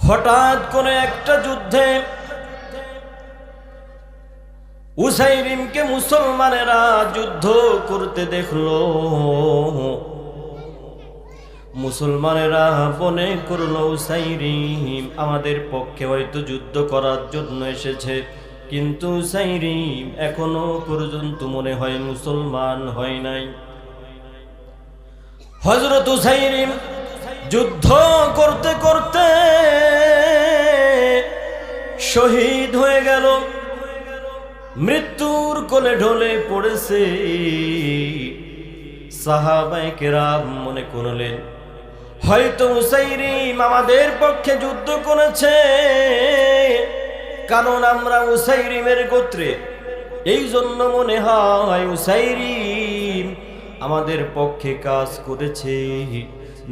হঠাৎ করে একটা যুদ্ধে উসাইরিমকে মুসলমানেরা যুদ্ধ করতে দেখলো। মুসলমানেরা মনে করলো উসাইরিম আমাদের পক্ষে হয়তো যুদ্ধ করার জন্য এসেছে, কিন্তু উসাইরিম এখনো পর্যন্ত মনে হয় মুসলমান হয় নাই। হযরত উসাইরিম যুদ্ধ করতে করতে শহীদ হয়ে গেল, মৃত্যুর কোলে ঢলে পড়েছে। সাহাবায়ে কেরাম মনে করলেন হয়তো উসাইরিম আমাদের পক্ষে যুদ্ধ করেছে, কারণ আমরা উসাইরিমের গোত্রে, এই জন্য মনে হয় উসাইরিম আমাদের পক্ষে কাজ করেছে।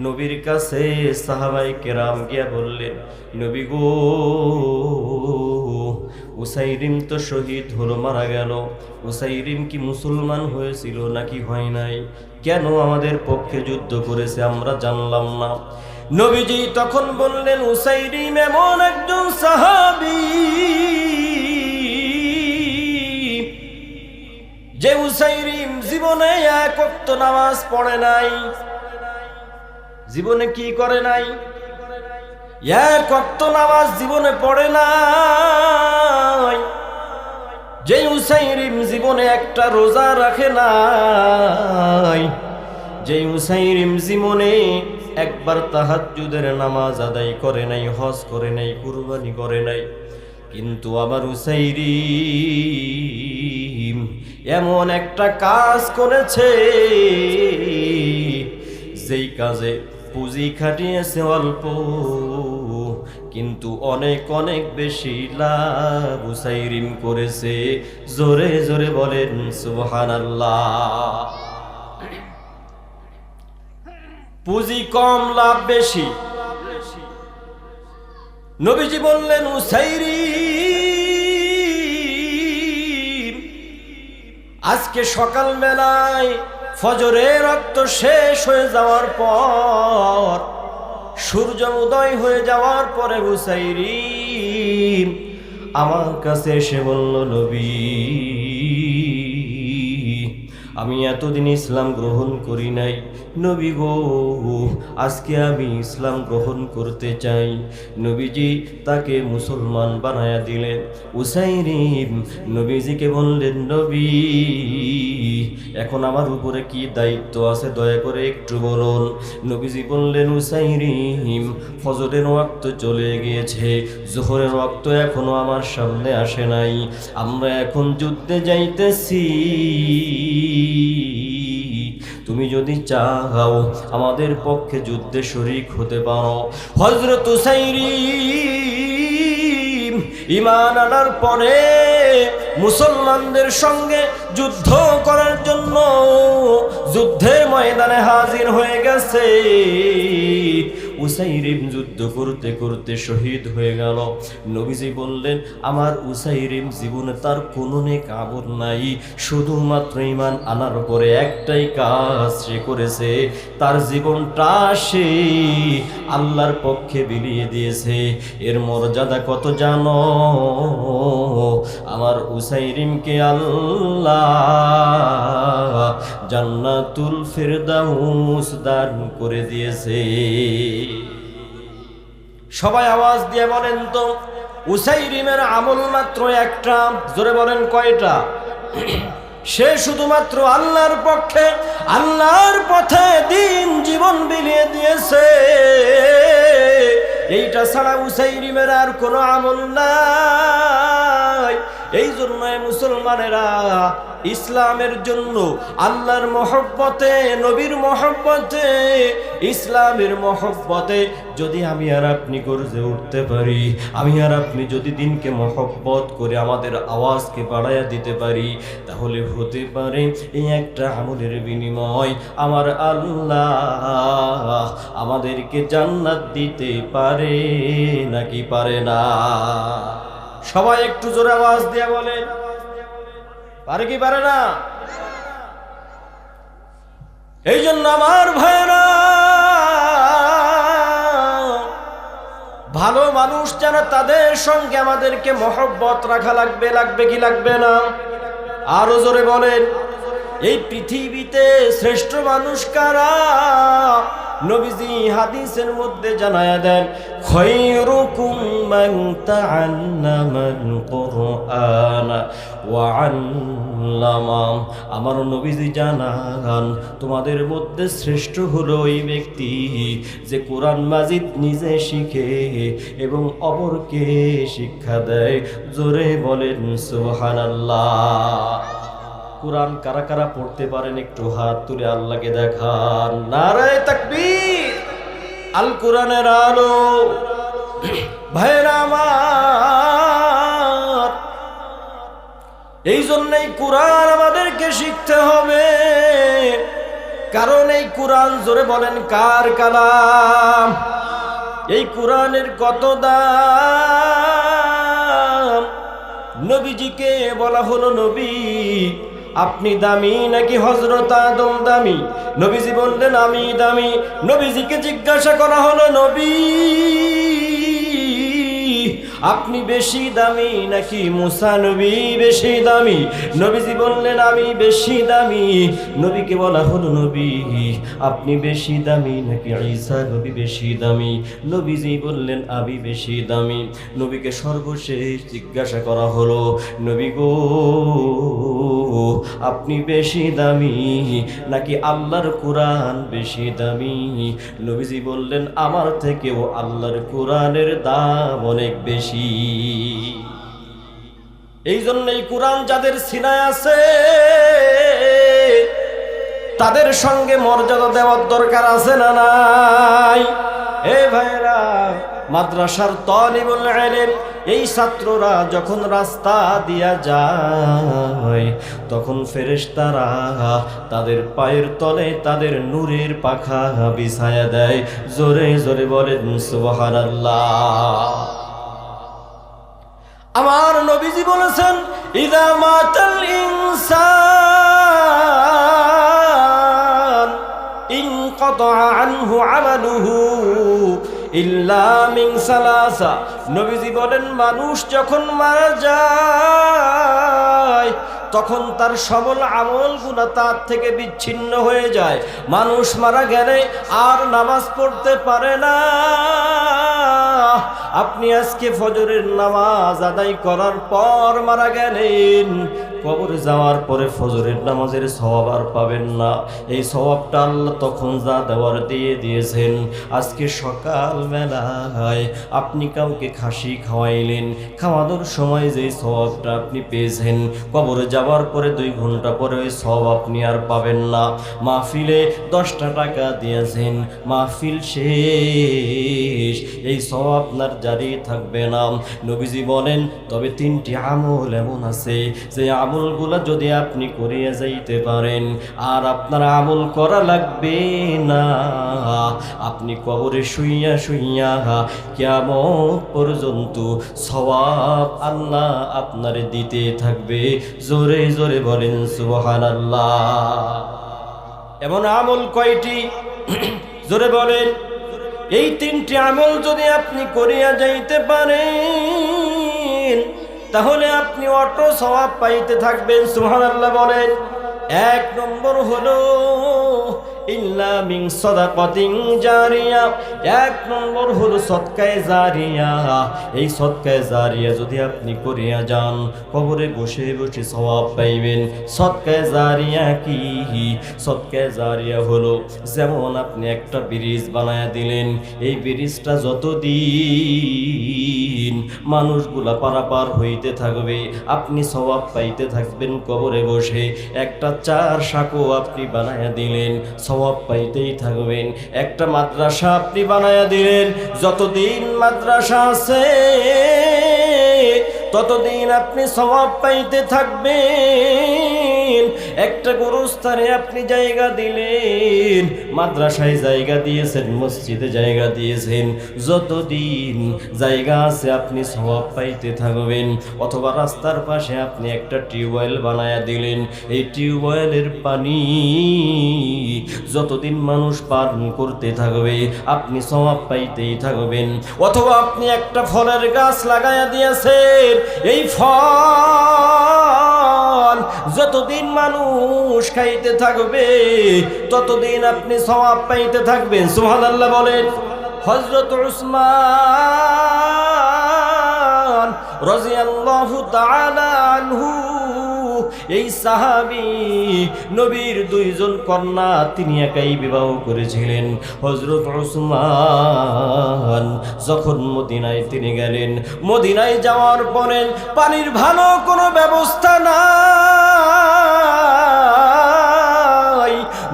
নবীর কাছে সাহাবায়ে কেরাম গিয়া বললেন, নবী গো, উসাইরিম তো শহীদ হলো, মারা গেল। উসাইরিম কি মুসলমান হয়েছিল নাকি হয় নাই? কেন আমাদের পক্ষে যুদ্ধ করেছে আমরা জানলাম না। নবীজি তখন বললেন, উসাইরিম এমন একজন সাহাবী যে উসাইরিম জীবনে এক ওয়াক্ত নামাজ পড়ে নাই। জীবনে কি করে নাই? এক ওয়াক্ত নামাজ জীবনে পড়ে নাই। যে উসাইরিম জীবনে একটা রোজা রাখে নাই, যে উসাইরিম জীবনে একবার তাহাজ্জুদের নামাজ আদায় করে নাই, হজ করে নাই, কুরবানি করে নাই, কিন্তু আমার উসাইরিম এমন একটা কাজ করেছে যেই কাজে পুঁজি খাটিয়েছে অল্প, কিন্তু অনেক অনেক বেশি লাভ উসাইরিম করেছে। জোরে জোরে বলেন সুবহানাল্লাহ। পুঁজি কম লাভ বেশি। নবীজি বললেন, উসাইরিম আজকে সকাল বেলায় ফজরের রক্ত শেষ হয়ে যাওয়ার পর, সূর্য উদয় হয়ে যাওয়ার পরে উসাইরিম আমার কাছে এসে বলল, নবী, আমি এতদিন ইসলাম গ্রহণ করি নাই, নবী গো আজকে আমি ইসলাম গ্রহণ করতে চাই। নবীজি তাকে মুসলমান বানায়া দিলেন। উসাইরিম নবীজিকে বললেন, নবী এখন আমার উপরে কি দায়িত্ব আছে দয়া করে একটু বলুন। নবীজি বললেন, উসাইরিম ফজরের ওয়াক্ত চলে গিয়েছে, যোহরের ওয়াক্ত এখনো আমার সামনে আসে নাই, আমরা এখন যুদ্ধে যাইতেছি, তুমি যদি চাও আমাদের পক্ষে যুদ্ধে শরীক হতে পারো। হযরত উসাইরিম ঈমান আনার পরে মুসলমানদের সঙ্গে যুদ্ধ করার জন্য যুদ্ধের ময়দানে হাজির হয়ে গেছে। উসাইরিম যুদ্ধ করতে করতে শহীদ হয়ে গেল। নবীজি বললেন, আমার উসাইরিম জীবনে তার কোনো নেক আমল নাই, শুধুমাত্র ঈমান আনার পরে একটাই কাজ সে করেছে, তার জীবনটা সে আল্লাহর পক্ষে বিলিয়ে দিয়েছে। এর মর্যাদা কত জানো? আমার উসাইরিমকে আল্লাহ জান্নাতুল ফিরদাউস দান করে দিয়েছে। সবাই আওয়াজ দিয়ে বলেন তো, উসাইরিমের আমল মাত্র একটা। জোরে বলেন কয়টা? সে শুধুমাত্র আল্লাহর পক্ষে, আল্লাহর পথে দিন জীবন বিলিয়ে দিয়েছে। এইটা ছাড়া উসাইরিমের আর কোনো আমল নাই। এই জন্য মুসলমানেরা ইসলামের জন্য, আল্লাহর মহব্বতে, নবীর মহব্বতে, ইসলামের মহব্বতে যদি আমি আর আপনি গর্জে উঠতে পারি, আমি আর আপনি যদি দিনকে মহব্বত করে আমাদের আওয়াজকে বাড়াইয়া দিতে পারি, তাহলে হতে পারে এই একটা আমলের বিনিময় আমার আল্লাহ আমাদেরকে জান্নাত দিতে পারে নাকি পারে না? সবাই একটু জোরে আওয়াজ দিয়ে বলেন, পারে কি পারে না? এই জন্য আমার ভাইরা, ভালো মানুষ যারা তাদের সঙ্গে আমাদেরকে মহব্বত রাখা লাগবে, লাগবে কি লাগবে না? আরো জোরে বলেন। এই পৃথিবীতে শ্রেষ্ঠ মানুষ কারা? নবীজি হাদিসের মধ্যে জানায়া দেন, খায়রুকুম মান তাআল্লামাল কুরআনা ওয়া আল্লামা। আমার নবীজি জানান, তোমাদের মধ্যে শ্রেষ্ঠ হলো ওই ব্যক্তি যে কোরআন মাজিদ নিজে শিখে এবং অপরকে শিক্ষা দেয়। জোরে বলেন সুবহানাল্লাহ। কোরআন কারা কারা পড়তে পারেন একটু হাত তুলে আল্লাহকে দেখান। নারায়ে তাকবীর। আল কোরআনের আলো। ভাইরা আমার, এই জন্যই কোরআন আমাদেরকে শিখতে হবে, কারণ এই কোরআন, জোরে বলেন, কার কালাম? এই কোরআনের কত দাম! নবীজিকে বলা হলো, নবী আপনি দামি নাকি হযরত আদম দামি? নবীজি বললেন আমি দামি। নবীজিকে জিজ্ঞাসা করা হলো, নবী আপনি বেশি দামি নাকি মুসা নবী বেশি দামি? নবীজি বললেন আমি বেশি দামি। নবীকে বলা হলো, নবী আপনি বেশি দামি নাকি ঈসা নবী বেশি দামি? নবীজি বললেন আমি বেশি দামি। নবীকে সর্বশেষ জিজ্ঞাসা করা হলো, নবী গো আপনি বেশি দামি নাকি আল্লাহর কোরআন বেশি দামি? নবীজি বললেন আমার থেকেও আল্লাহর কোরআনের দাম অনেক বেশি। এই জন্যই কোরআন যাদের সিনায় আছে তাদের সঙ্গে মর্যাদা দেওয়ার দরকার আছে না নাই? এ ভাইরা, মাদ্রাসার তালিবুল ইলম এই ছাত্ররা যখন রাস্তা দিয়া যায় তখন ফেরেশতারা তাদের পায়ের তলে তাদের নূরের পাখা বিছায়া দেয়। জোরে জোরে বলেন সুবহানাল্লাহ। আমার নবীজি বলেছেন, ইযা মাতাল ইনসান ইনকাতা আনহু আমালুহু ইল্লা মিন সালাসা। নবীজি বলেন, মানুষ যখন মারা যায় তখন তার সবল আমলগুলো তার থেকে বিচ্ছিন্ন হয়ে যায়। মানুষ মারা গেলে আর নামাজ পড়তে পারে না। আপনি আজকে ফজরের নামাজ আদায় করার পর মারা গেলেন, কবরে যাওয়ার পরে ফজরের নামাজের সওয়াব আর পাবেন না। এই সওয়াবটা আল্লাহ তখন যা দেওয়ার দিয়ে দিয়েছেন। আজকে সকাল বেলায় আপনি কাউকে খাসি খাওয়াইলেন, খাওয়ানোর সময় যে সওয়াবটা আপনি পেয়েছেন, কবরে যাওয়ার পরে 2 ঘন্টা পরে ওই সওয়াব আপনি আর পাবেন না। মাহফিলে 10টা টাকা দিয়েছেন, মাহফিল শেষ, এই সওয়াব আপনার জারি থাকবে না। নবীজি বলেন, তবে 3টি আমল এমন আছে যে আমলগুলা যদি আপনি করিয়ে যাইতে পারেন আর আপনার আমল করা লাগবে না, আপনি কবরে শুইয়া শুইয়া কিয়ামত পর্যন্ত সওয়াব আল্লাহ আপনার দিতে থাকবে। জোরে জোরে বলেন সুবহানাল্লাহ। এমন আমল কয়টি? জোরে বলেন। এই 3টি আমল যদি আপনি করিয়া যাইতে পারেন তাহলে আপনি অটো সওয়াব পাইতে থাকবেন। সুবহানাল্লাহ বলেন। 1 নম্বর হলো ইল্লা মিন সাদাকাতিন জারিয়া। 1 নম্বর হলো সদকায়ে জারিয়া। এই সদকায়ে জারিয়া যদি আপনি করিয়া যান কবরে বসে বসে সওয়াব পাইবেন। সদকায়ে জারিয়া কি? সদকায়ে জারিয়া হলো যেমন আপনি একটা ব্রিজ বানায়া দিলেন, এই ব্রিজটা যতদিন মানুষগুলা পারাপার হইতে থাকবে আপনি সওয়াব পাইতে থাকবেন কবরে বসে। একটা 4 সাঁকো আপনি বানায়া দিলেন, সওয়াব পাইতেই থাকবেন। একটা মাদ্রাসা আপনি বানায়া দিলেন, যতদিন মাদ্রাসা আছে ততদিন আপনি সওয়াব পাইতে থাকবেন। একটা গোরস্থানে আপনি জায়গা দিলেন, মাদ্রাসায় জায়গা দিয়েছেন, মসজিদে জায়গা দিয়েছেন, যতদিন জায়গা আছে আপনি সওয়াব পাইতে থাকবেন। অথবা রাস্তার পাশে আপনি একটা টিউবওয়েল বানায়া দিলেন, এই টিউবওয়েলের পানি যতদিন মানুষ পান করতে থাকবে আপনি সওয়াব পাইতেই থাকবেন। অথবা আপনি একটা ফলের গাছ লাগায়া দিয়েছেন, এই ফল যতদিন মানুষ খাইতে থাকবে ততদিন আপনি সওয়াব পাইতে থাকবেন। সুবহানাল্লাহ বলেন। হযরত উসমান রাদিয়াল্লাহু তাআলা আনহু, এই সাহাবী নবীর দুইজন কন্যা তিনি একাই বিবাহ করেছিলেন। হযরত উসমান যখন মদিনায় তিনি গেলেন, মদিনায় যাওয়ার পরে পানির ভালো কোনো ব্যবস্থা নাই,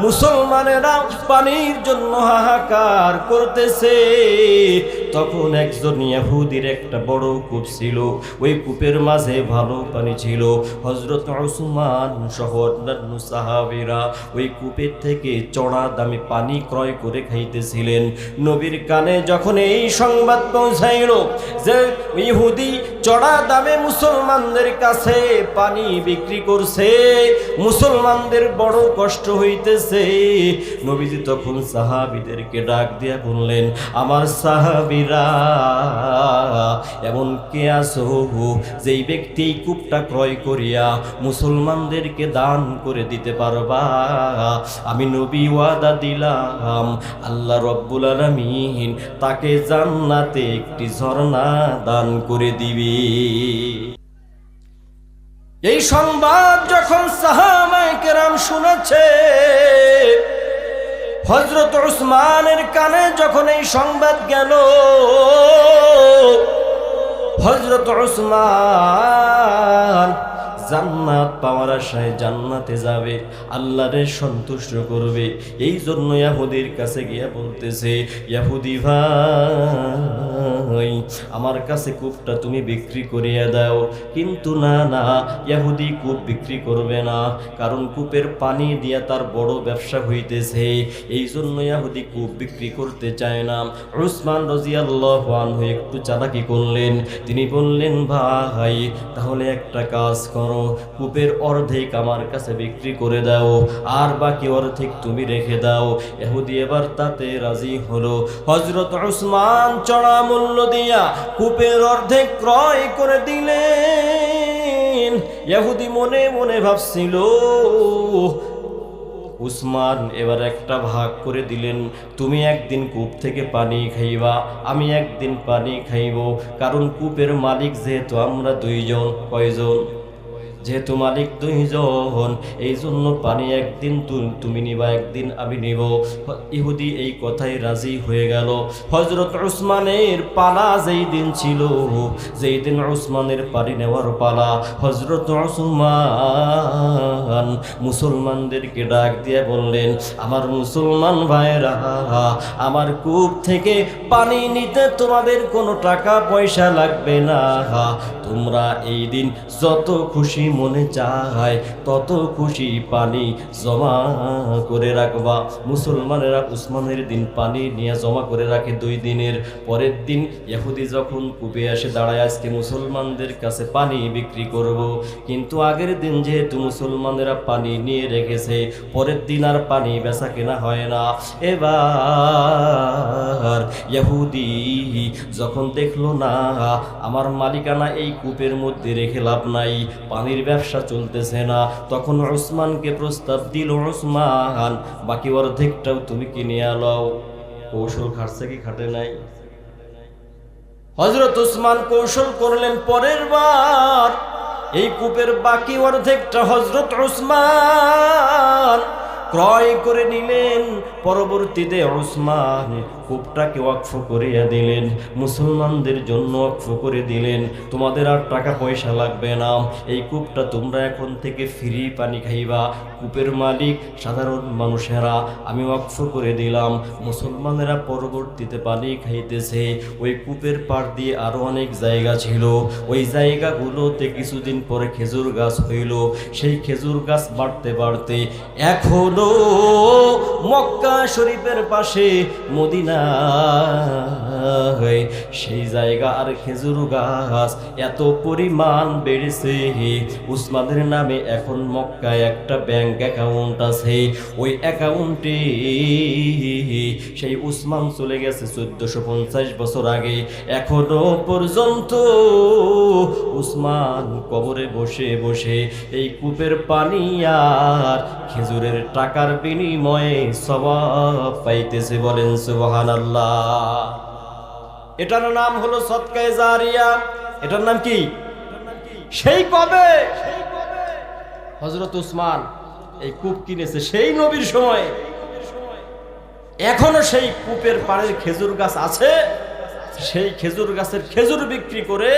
মুসলমানেরা পানির জন্য হাহাকার করতেছে। তখন একজন ইহুদির একটা বড় কূপ ছিল, ওই কূপের মাঝে ভালো পানি ছিল। হযরত উসমান সহ অন্যান্য সাহাবীরা ওই কূপের থেকে চড়া দামে পানি ক্রয় করে খাইতেছিলেন। নবীর কানে যখন এই সংবাদ পৌঁছাইল যে ইহুদি চড়া দামে মুসলমানদের কাছে পানি বিক্রি করছে, মুসলমানদের বড় কষ্ট হইতেছে, নবীজি তখন সাহাবীদেরকে ডাক দিয়া বললেন, আমার সাহাবীরা এমন কে আছো যেই ব্যক্তি এই কূপটা ক্রয় করিয়া মুসলমানদেরকে দান করে দিতে পারবা? আমি নবী ওয়াদা দিলাম আল্লাহ রব্বুল আলামিন তাকে জান্নাতে একটি ঝর্ণা দান করে দিবে। এই সংবাদ যখন সাহাবায়ে কেরাম শুনেছে, হযরত উসমানের কানে যখন এই সংবাদ গেল, হযরত উসমান জান্নাত পাওয়ার আশায় জান্নাতে যাবে, আল্লাহরে সন্তুষ্ট করবে। এই জন্য ইহুদির কাছে গিয়া বলতেছে, ইহুদি ভাই আমার কাছে কূপটা তুমি বিক্রি করিয়া দাও। কিন্তু না না, ইহুদি কূপ বিক্রি করবে না, কারণ কূপের পানি দিয়া তার বড় ব্যবসা হইতেছে, এই জন্য ইহুদি কূপ বিক্রি করতে চায় না। উসমান রাদিয়াল্লাহু আনহু একটু চালাকি করলেন, তিনি বললেন, ভাই তাহলে একটা কাজ করো, কূপের অর্ধেক আমার কাছে বিক্রি করে দাও, আর বাকি অর্ধেক তুমি রেখে দাও। ইহুদি এবার তাতে রাজি হলো। হযরত উসমান চড়া মূল্য দিয়া কূপের অর্ধেক ক্রয় করে দিলেন। ইহুদি মনে মনে ভাবছিল, উসমান এবার একটা ভাগ করে দিলেন, তুমি একদিন কূপ থেকে পানি খাইবা, আমি একদিন পানি খাইব, কারণ কূপের মালিক যেহেতু আমরা দুইজন। কয়জন? যেহেতু মালিক দুইজন, এই জন্য পানি একদিন তুমি নিবা, একদিন আমি নিব। ইহুদি এই কথাই রাজি হয়ে গেল। হযরত উসমানের পালা যেই দিন ছিল, যেই দিন উসমানের পানি নেওয়ার পালা, হযরত উসমান মুসলমানদেরকে ডাক দিয়ে বললেন, আমার মুসলমান ভাইরা, আমার কূপ থেকে পানি নিতে তোমাদের কোনো টাকা পয়সা লাগবে না, তোমরা এই দিন যত খুশি মনে চায় তত খুশি পানি জমা করে রাখবা। মুসলমানেরা উসমানের দিন পানি নিয়ে জমা করে রাখে 2 দিনের। পরের দিন ইহুদি যখন কূপে এসে দাঁড়ায়, আজকে মুসলমানদের কাছে পানি বিক্রি করব, কিন্তু আগের দিন যেহেতু মুসলমানেরা পানি নিয়ে রেখেছে, পরের দিন আর পানি বেচা কেনা হয় না। এবার ইহুদি যখন দেখলো না আমার মালিকানা এই কূপের মধ্যে রেখে লাভ নাই, পানির ব্যবসা চলতেছে না, তখন উসমানকে প্রস্তাব দিল, উসমান বাকি অর্ধেকটাও তুমি কিনে আলাও। কৌশল খাটছে কি খাটে নাই? হযরত উসমান কৌশল করলেন, পরের বার এই কূপের বাকি অর্ধেকটা হযরত উসমান ক্রয় করে নিলেন। পরবর্তীতে উসমান কূপটাকে ওয়াকফ করিয়া দিলেন, মুসলমানদের জন্য ওয়াকফ করে দিলেন। তোমাদের আর টাকা পয়সা লাগবে না, এই কূপটা তোমরা এখন থেকে ফ্রি পানি খাইবা। কূপের মালিক সাধারণ মানুষেরা, আমি ওয়াকফ করে দিলাম। মুসলমানেরা পরবর্তীতে পানি খাইতেছে। ওই কূপের পাড় দিয়ে আরো অনেক জায়গা ছিল, ওই জায়গাগুলোতে কিছুদিন পরে খেজুর গাছ হইল। সেই খেজুর গাছ বাড়তে বাড়তে এখনো মক্কা শরীফের পাশে মদিনা সেই জায়গা আর খেজুর গাছ এত পরিমাণ বেড়েছে, উসমানের নামে এখন মক্কায় একটা ব্যাংক অ্যাকাউন্ট আছে। ওই অ্যাকাউন্টে সেই উসমান চলে গেছে 1450 বছর আগে, এখনো পর্যন্ত উসমান কবরে বসে বসে এই কূপের পানি আর খেজুরের টাকার বিনিময়ে সওয়াব পাইতেছে। বলেন সুবহানাল্লাহ। এটার নাম হলো সদকায়ে জারিয়া। এটার নাম কি? সেই কবে হযরত উসমান এই কূপ কিনেছে, সেই নবীর সময়। এখনো সেই কূপের পাড়ের খেজুর গাছ আছে। সেই খেজুর গাছের খেজুর বিক্রি করে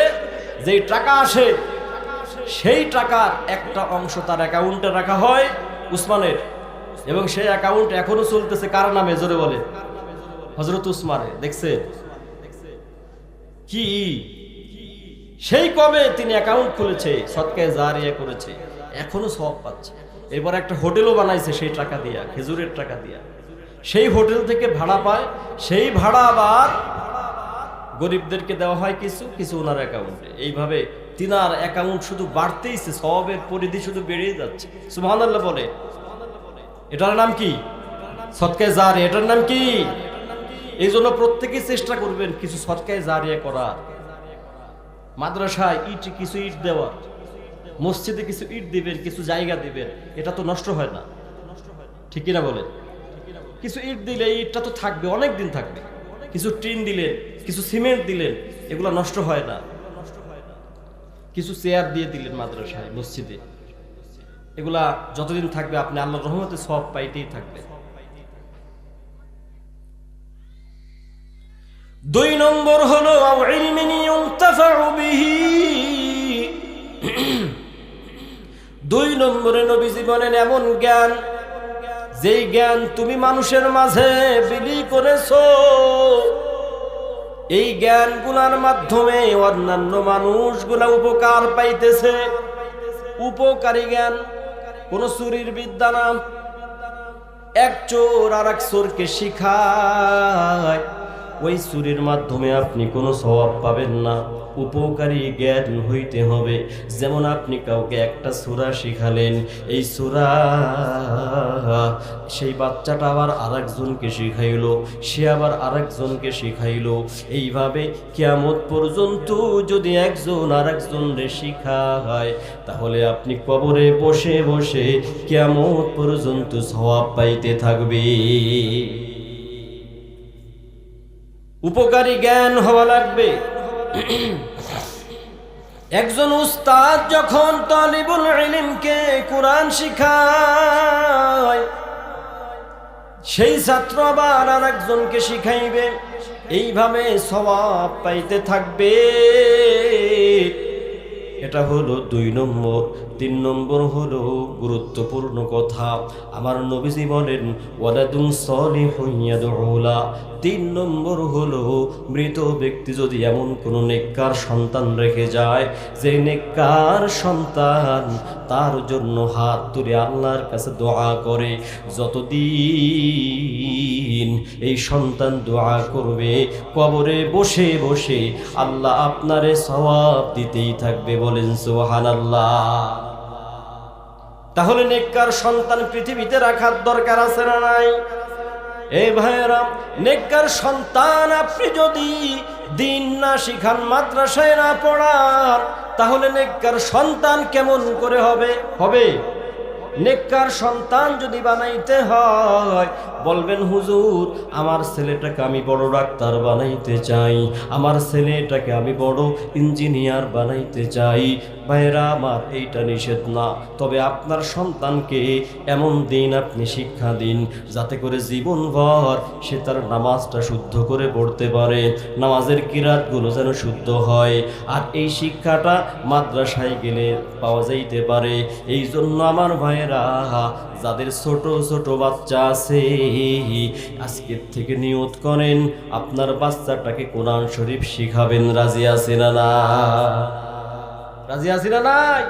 যেই টাকা আসে, সেই টাকার একটা অংশ তার অ্যাকাউন্টে রাখা হয় উসমানের, এবং সেই অ্যাকাউন্ট এখনো চলতেছে। কার নামে? জোরে বলে। হযরত উসমানের। দেখছে কি? সেই কবে তিনি অ্যাকাউন্ট খুলেছে, সদকায়ে জারিয়া করেছে, এখনো সওয়াব পাচ্ছে। এবার একটা হোটেলও বানাইছে সেই টাকা দিয়া, খেজুরের টাকা দিয়া। সেই হোটেল থেকে ভাড়া পায়, সেই ভাড়া আবার গরিবদেরকে দেওয়া হয় কিছু কিছু ওনার অ্যাকাউন্টে। এইভাবে তিনার অ্যাকাউন্ট শুধু বাড়তেইছে, সওয়াবের পরিধি শুধু বেড়েই যাচ্ছে। সুবহানাল্লাহ বলে। এটার নাম কি? সদকায়ে জারিয়া। এটার নাম কি? এই জন্য প্রত্যেকেই চেষ্টা করবেন কিছু সদকায়ে জারিয়া করার। মাদ্রাসায় কিছু ইট দেওয়া, মসজিদে কিছু ইট দিবেন, কিছু জায়গা দিবেন, এটা তো নষ্ট হয় না, ঠিক কিনা বলে? কিছু ইট দিলে ইটটা তো থাকবে, অনেক দিন থাকবে। কিছু টিন দিলেন, কিছু সিমেন্ট দিলেন, এগুলো নষ্ট হয় না। কিছু চেয়ার দিয়ে দিলেন মাদ্রাসায়, মসজিদে, এগুলা যতদিন থাকবে আপনি আল্লাহর রহমতে সওয়াব পাইতেই থাকবে। 2 নম্বর হলো ইলমিন ইউনতাফাউ বিহি। 2 নম্বরে নবীজি বলেন এমন জ্ঞান, যেই জ্ঞান তুমি মানুষের মাঝে বিলি করেছো, এই জ্ঞানগুলোর মাধ্যমে অন্যান্য মানুষগুলা উপকার পাইতেছে। উপকারী জ্ঞান, কোন চুরির বিদ্যা না। এক চোর আর এক চোরকে শিখায়, ওই চুরির মাধ্যমে আপনি কোনো সওয়াব পাবেন না। উপকারী জ্ঞান হইতে হবে। যেমন আপনি কাউকে একটা সূরা শিখালেন, এই সূরা সেই বাচ্চাটা আবার আরেকজনকে শিখাইলো, সে আবার আরেকজনকে শিখাইলো। এইভাবে কিয়ামত পর্যন্ত যদি একজন আরেকজনকে শিখায়, তাহলে আপনি কবরে বসে বসে কিয়ামত পর্যন্ত সওয়াব পাইতে থাকবে। উপকারী জ্ঞান হওয়া লাগবে। একজন উস্তাদ যখন তালিবুল ইলমকে কোরআন শিখায়, সেই ছাত্র আবার আরেকজনকে শিখাইবে, এইভাবে সওয়াব পাইতে থাকবে। এটা হলো 2 নম্বর। 3 নম্বর হলো গুরুত্বপূর্ণ কথা। আমার নবীজি বলেন ওয়ালাদুন সালিহুন ইয়াদউলা। 3 নম্বর হলো মৃত ব্যক্তি যদি এমন কোন নেককার সন্তান রেখে যায়, যে নেককার সন্তান তার জন্য হাত তুলে আল্লাহর কাছে দোয়া করে, যতদিন এই সন্তান দোয়া করবে, কবরে বসে বসে আল্লাহ আপনারে সওয়াব দিতেই থাকবে। বলেন সুবহানাল্লাহ। তাহলে নেককার সন্তান পৃথিবীতে রাখার দরকার আছে না নাই? এই ভাইয়েরা, নেককার সন্তান আপনি যদি দিন না শিখান, মাদ্রাসায় না পড়ান, তাহলে নেককার সন্তান কেমন করে হবে? নেককার সন্তান যদি বানাইতে হয়, বলবেন হুজুর আমার ছেলেটাকে আমি বড় ডাক্তার বানাইতে চাই, আমার ছেলেটাকে আমি বড় ইঞ্জিনিয়ার বানাইতে চাই। ভাইরা আমার, এইটা নিষেধ না, তবে আপনার সন্তানকে এমন দিন আপনি শিক্ষা দিন যাতে করে জীবনভর সে তার নামাজটা শুদ্ধ করে পড়তে পারে, নামাজের কিরাতগুলো যেন শুদ্ধ হয়। আর এই শিক্ষাটা মাদ্রাসায় গেলে পাওয়া যাইতে পারে। এই জন্য আমার ভাইয়েরা, যাদের ছোট ছোট বাচ্চা আছে আজকের থেকে নিয়ত করেন আপনার বাচ্চাটাকে কোরআন শরীফ শিখাবেন। রাজি আছি না না? রাজি আছি না নাই?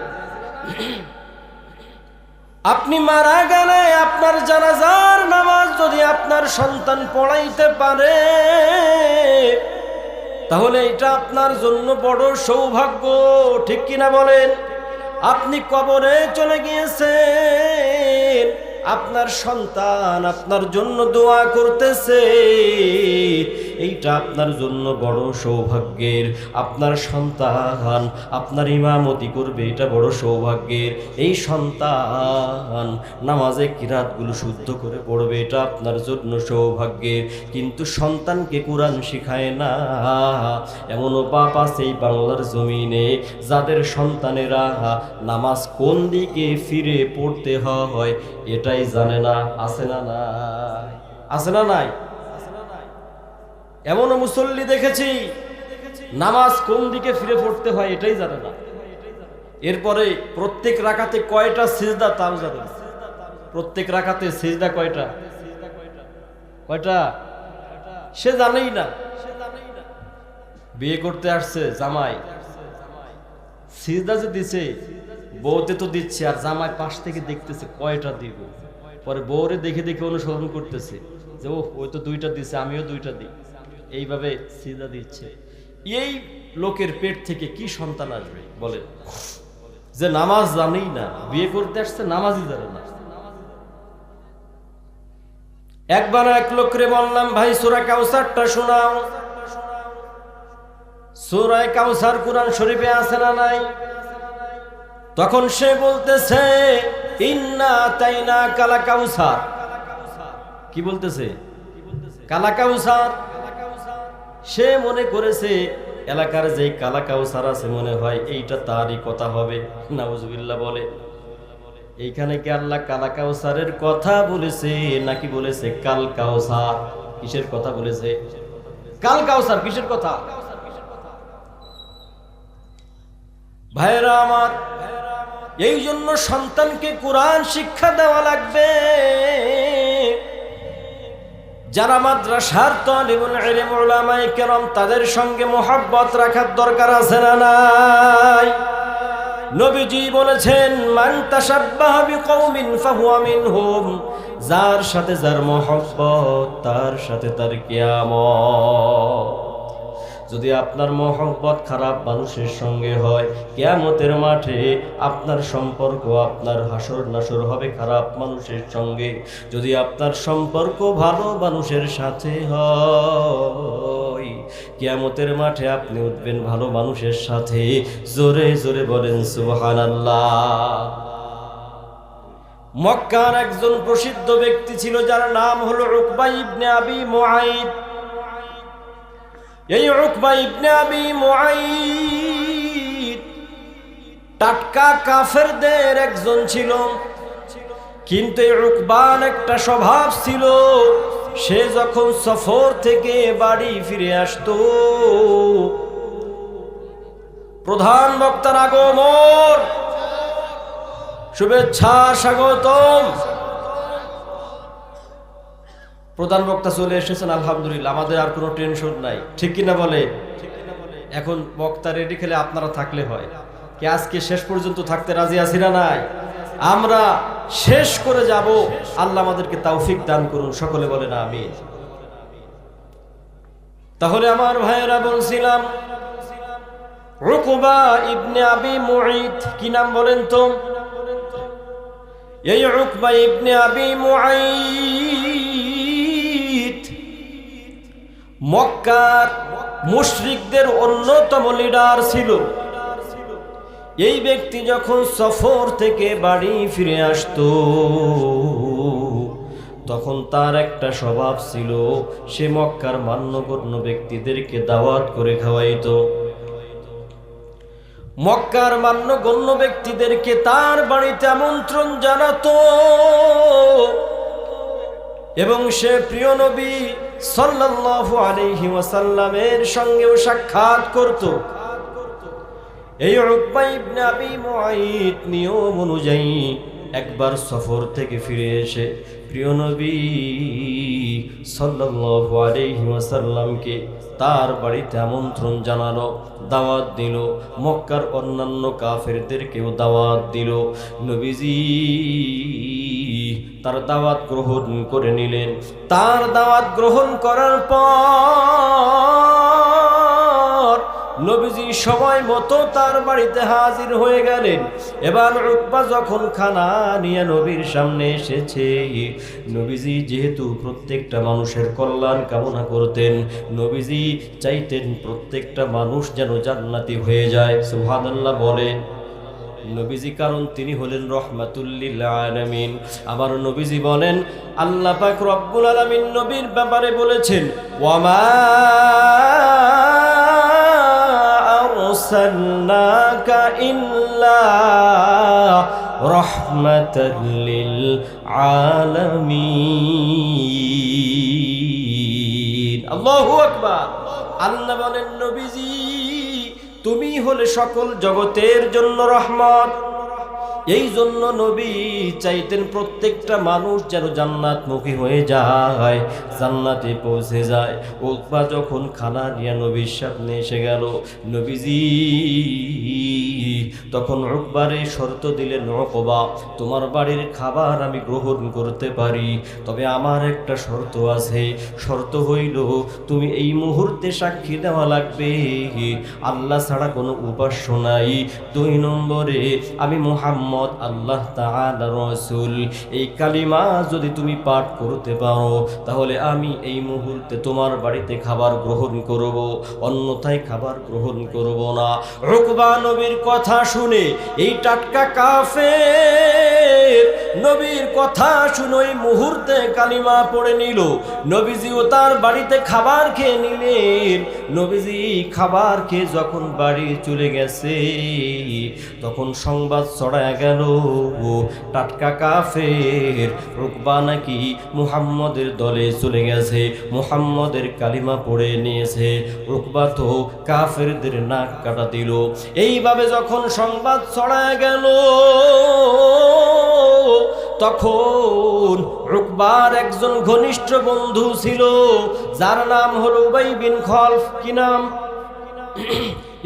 আপনি মারা গেলে আপনার জানাজার নামাজ যদি আপনার সন্তান পড়াইতে পারে তাহলে এটা আপনার জন্য বড় সৌভাগ্য, ঠিক কিনা বলেন? আপনি কবরে চলে গিয়েছেন, আপনার সন্তান আপনার জন্য দোয়া করতেছে, এইটা আপনার জন্য বড় সৌভাগ্যের। আপনার সন্তান আপনার ইমামতি করবে, এটা বড় সৌভাগ্যের। এই সন্তান নামাজে কিরাতগুলো শুদ্ধ করে পড়বে, এটা আপনার জন্য সৌভাগ্যের। কিন্তু সন্তানকে কোরআন শিখায় না, এমনও বাপ আছে এই বাংলার জমিনে যাদের সন্তানেরা নামাজ কোন দিকে ফিরে পড়তে হয় এটাই জানে না। আছে না নাই? আছে না নাই? এমনও মুসল্লি দেখেছি নামাজ কোন দিকে ফিরে পড়তে হয় এটাই জানে না। এরপরে প্রত্যেক রাকাতে কয়টা সিজদা তাও জানে না। প্রত্যেক রাকাতে সিজদা কয়টা কয়টা সে জানেই না। বিয়ে করতে আসছে জামাই, সিজদা যে দিছে বউতে তো দিচ্ছে, আর জামাই পাশ থেকে দেখতেছে কয়টা দিব। পরে বউরে দেখে দেখে অনুসরণ করতেছে যে ও ওই তো দুইটা দিছে, আমিও দুইটা দিই, এইভাবে সিজদা দিচ্ছে। এই লোকের পেট থেকে কি সন্তান আসবে বলেন, যে নামাজ জানেই না, বিয়ে করতে আসছে নামাজই জানে না। একবার এক লোকরে বললাম, ভাই সূরা কাউসারটা শোনাও। সূরা কাউসার কোরআন শরীফে আছে না নাই? তখন সে বলতেছে ইন্না তাইনা কালা কাউসার। কি বলতেছে? কালা কাউসার। সে মনে করেছে এলাকার যে কালা কাউসার আছে মনে হয় এইটা তারই কথা হবে। নাউজুবিল্লাহ বলে। এইখানে কি আল্লাহ কালা কাউসারের কথা বলেছে নাকি বলেছে কাল কাউসার? কিসের কথা বলেছে? কাল কাউসার কিসের কথা? ভাইরা আমার, এই জন্য সন্তানকে কোরআন শিক্ষা দেওয়া লাগবে। যারা মাদ্রাসার তালিবুল ইলম উলামায়ে কেরাম তাদের সঙ্গে মোহাব্বত রাখার দরকার আছে না নাই? নবীজি বলেছেন মান তাশাব্বাহা বিকওমিন ফাহুয়া মিনহুম, যার সাথে যার মোহাব্বত তার সাথে তার কিয়ামত। যদি আপনার মোহাব্বত খারাপ মানুষের সঙ্গে হয়, কিয়ামতের মাঠে আপনার সম্পর্ক, আপনার হাসর নাসর হবে খারাপ মানুষের সঙ্গে। যদি আপনার সম্পর্ক ভালো মানুষের সাথে হয়, কিয়ামতের মাঠে আপনি উঠবেন ভালো মানুষের সাথে। জোরে জোরে বলেন সুবহানাল্লাহ। মক্কার একজন প্রসিদ্ধ ব্যক্তি ছিল যার নাম হলো উকবা ইবনে আবি মুআইদ। এই উকবা ইবনে আবি মুআইদ টাটকা কাফেরদের একজন ছিল, কিন্তু এই উকবার একটা স্বভাব ছিল, সে যখন সফর থেকে বাড়ি ফিরে আসতো, প্রধান বক্তার আগমন, শুভেচ্ছা স্বাগতম, প্রধান বক্তা চলে এসেছেন, আলহামদুলিল্লাহ, আমাদের আর কোনো টেনশন নাই, ঠিক কিনা বলে? এখন বক্তা রেডি খেলে আপনারা থাকলে হয় কি? আজকে শেষ পর্যন্ত থাকতে রাজি আছি না নাই? আমরা শেষ করে যাব, আল্লাহ আমাদেরকে তৌফিক দান করুন, সকলে বলেন আমিন। তাহলে আমার ভাইয়েরা বলছিলাম, উকবা ইবনে আবি মুআইদ, কি নাম বলেন তো? এই উকবা ইবনে আবি মুআইদ মক্কার মুশরিকদের অন্যতম লিডার ছিল। এই ব্যক্তি যখন সফর থেকে বাড়ি ফিরে আসতো, তখন তার একটা স্বভাব ছিল, সে মক্কার মান্যগণ্য ব্যক্তিদেরকে দাওয়াত করে খাওয়াইতো। মক্কার মান্যগণ্য ব্যক্তিদেরকে তার বাড়িতে আমন্ত্রণ জানাতো এবং সে প্রিয় নবী সাল্লাল্লাহু আলাইহি ওয়াসাল্লামের সঙ্গেও সাক্ষাৎ করত। এই উকবা ইবনে আবি মুআইত নিয়ম অনুযায়ী একবার সফর থেকে ফিরে এসে প্রিয় নবী সাল্লাল্লাহু আলাইহি ওয়াসাল্লামকে তার বাড়িতে আমন্ত্রণ জানালো, দাওয়াত দিল, মক্কার অন্যান্য কাফেরদেরকেও দাওয়াত দিল। নবীজি তার দাওয়াত গ্রহণ করে নিলেন। তার দাওয়াত গ্রহণ করার পর নবীজি সময় মতো তার বাড়িতে হাজির হয়ে গেলেন। এবার উকবা যখন খানা নিয়ে নবীর সামনে এসেছে, নবীজি যেহেতু প্রত্যেকটা মানুষের কল্যাণ কামনা করতেন, নবীজি চাইতেন প্রত্যেকটা মানুষ যেন জান্নাতি হয়ে যায়। সুবহানাল্লাহ বলেন নবীজি, কারণ তিনি হলেন রহমাতুল লিল আলামিন। আবার নবীজি বলেন, আল্লাহ পাক রব্বুল আলামিন নবীর ব্যাপারে বলেছেন, ওয়ামা আরসালনাকা ইল্লা রাহমাতাল লিল আলামিন। আল্লাহু আকবার। আল্লাহ বলেন, নবীজি তুমি হলে সকল জগতের জন্য রহমত। এই জন্য নবী চাইতেন প্রত্যেকটা মানুষ যেন জান্নাতমুখী হয়ে যায়, জান্নাতে পৌঁছে যায়। উকবা যখন খানা নিয়ে নবীর সামনে এসে গেল, নবীজি তখন উকবারে শর্ত দিলেন, উকবা তোমার বাড়ির খাবার আমি গ্রহণ করতে পারি, তবে আমার একটা শর্ত আছে। শর্ত হইল তুমি এই মুহূর্তে সাক্ষী দেওয়া লাগবে আল্লাহ ছাড়া কোনো উপাস্য নাই। 2 নম্বরে আমি মুহাম্মদ আল্লাহ তাআলার রাসূল। এই কালিমা যদি তুমি পাঠ করতে পারো তাহলে আমি এই মুহূর্তে তোমার বাড়িতে খাবার গ্রহণ করব, অন্যথায় খাবার গ্রহণ করব না। উকবা নবীর কথা শুনে, এই টাটকা কাফের নবীর কথা শুনে ওই মুহূর্তে কালিমা পড়ে নিল। নবীজিও তার বাড়িতে খাবার খেয়ে নিলেন। নবীজি খাবার খেয়ে যখন বাড়ি চলে গেছে, তখন সংবাদ ছড়ায় গেল টাটকা কাফের উকবা নাকি মুহাম্মদের দলে চলে গেছে, মুহাম্মদের কালিমা পড়ে নিয়েছে। উকবা তো কাফেরদের নাক কাটা দিল। এইভাবে যখন সংবাদ ছড়ায় গেল, তখন উকবার একজন ঘনিষ্ঠ বন্ধু ছিল, যার নাম হলো উবাই বিন খলফ। কি নাম?